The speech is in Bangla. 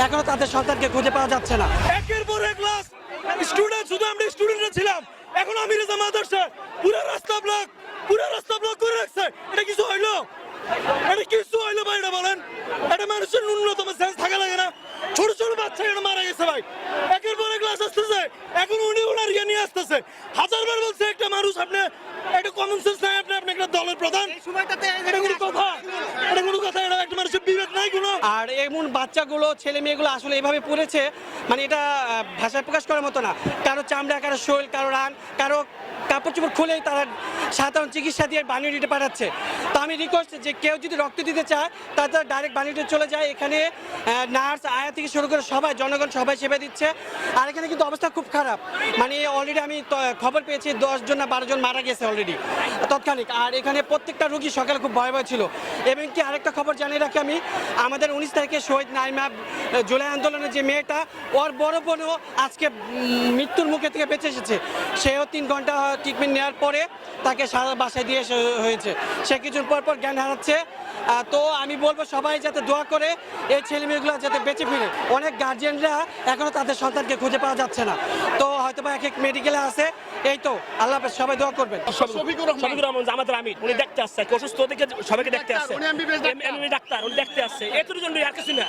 এখনো তাদের সন্তানকে খুঁজে পাওয়া যাচ্ছে না। একের পর এক ক্লাস স্টুডেন্ট, শুধু আমরা স্টুডেন্টরা ছিলাম, এখন আমি রেজা মাদ্রাসা পুরো রাস্তা ব্লক করে রাখছে। এটা কিছু হইলো? এটা কিছু হইলো ভাই? এটা বলেন, এটা মানুষের ন্যূনতম সেন্স থাকা লাগে না? ছোট ছোট বাচ্চা এটা মারা গেছে ভাই, একের পর এক ক্লাস আসতেছে, এখন উনি ওনার ইয়ে নিয়ে আসতেছে। হাজারবার বলছে একটা মানুষ, আপনি একটা কমন সেন্স নাই, আপনি একটা দলের প্রধান, এটা কোনো কথা? এটা কোনো কথা? এটা একটা মানুষের বিবেক নাই কোনো? আর এমন বাচ্চাগুলো, ছেলে মেয়েগুলো আসলে এভাবে পড়েছে, মানে এটা ভাষায় প্রকাশ করার মতো না। কারো চামড়া, কারো শৈল, কারো রান, কারো কাপড় চোপড় খুলেই তারা সাধারণ চিকিৎসা দিয়ে বানিয়ে পাঠাচ্ছে। তো আমি রিকোয়েস্ট, যে কেউ যদি রক্ত দিতে চায় তারা ডাইরেক্ট বানিয়ে চলে যায়। এখানে নার্স, আয়া থেকে শুরু করে সবাই, জনগণ সবাই সেবা দিচ্ছে। আর এখানে কিন্তু অবস্থা খুব খারাপ, মানে অলরেডি আমি খবর পেয়েছি 10 জন না 12 জন মারা গেছে অলরেডি তৎক্ষণিক। আর এখানে প্রত্যেকটা রোগী সকালে খুব ভয়াবহ ছিল। এবং কি আরেকটা খবর জানিয়ে রাখি আমি, আমাদের 19 তারিখে শহীদ নাইমা, জুলাই আন্দোলনের যে মেয়েটা, ওর বড় বোনও আজকে মৃত্যুর মুখে থেকে বেঁচে এসেছে। সেও 3 ঘন্টা ট্রিটমেন্ট নেওয়ার পরে তাকে সারা বাসায় দিয়ে হয়েছে। সে কিছুর পর জ্ঞান হারাচ্ছে। তো আমি বলবো সবাই যাতে দোয়া করে এই ছেলে মেয়েগুলো যাতে বেঁচে ফিরে। অনেক গার্জিয়ানরা এখনো তাদের সন্তানকে খুঁজে পাওয়া যাচ্ছে না, তো হয়তো বা এক মেডিকেলে আছে। এই তো, আল্লাহ হাফেজ, সবাই দোয়া করবেন। শফিকুর রহমান জামাতের আমির, উনি দেখতে আসছে, অসুস্থ থেকে সবাইকে দেখতে আসছে, এমনি ডাক্তার, উনি দেখতে আসছে, এতটুকু জন্য আর কিছু না।